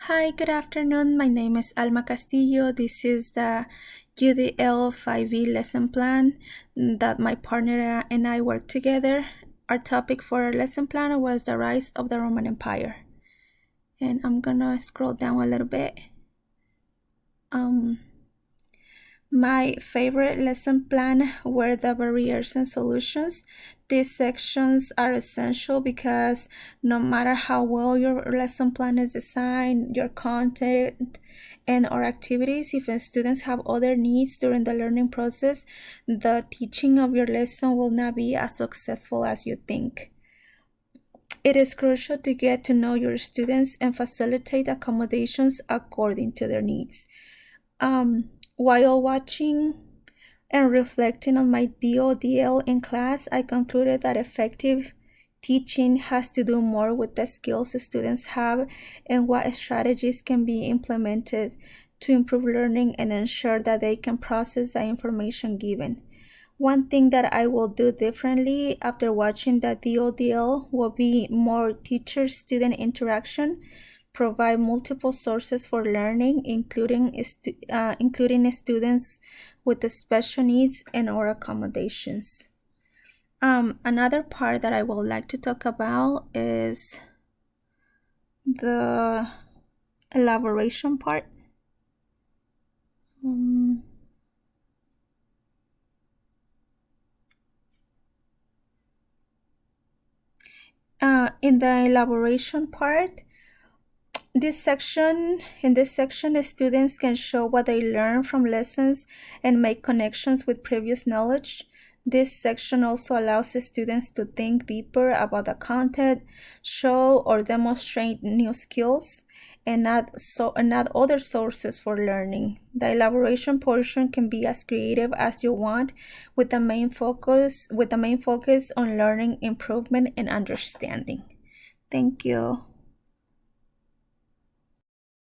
Hi, good afternoon. My name is Alma Castillo. This is the UDL 5E lesson plan that my partner and I worked together. Our topic for our lesson plan was the rise of the Roman Empire. And I'm gonna scroll down a little bit. My favorite lesson plan were the barriers and solutions. These sections are essential because no matter how well your lesson plan is designed, your content and or activities, if students have other needs during the learning process, the teaching of your lesson will not be as successful as you think. It is crucial to get to know your students and facilitate accommodations according to their needs. While watching and reflecting on my DODL in class, I concluded that effective teaching has to do more with the skills students have and what strategies can be implemented to improve learning and ensure that they can process the information given. One thing that I will do differently after watching the DODL will be more teacher-student interaction, provide multiple sources for learning, including students with the special needs and or accommodations. Another part that I would like to talk about is the elaboration part. In the elaboration part, in this section, students can show what they learn from lessons and make connections with previous knowledge. This section also allows the students to think deeper about the content, show or demonstrate new skills, and add other sources for learning. The elaboration portion can be as creative as you want, with the main focus on learning improvement and understanding. Thank you.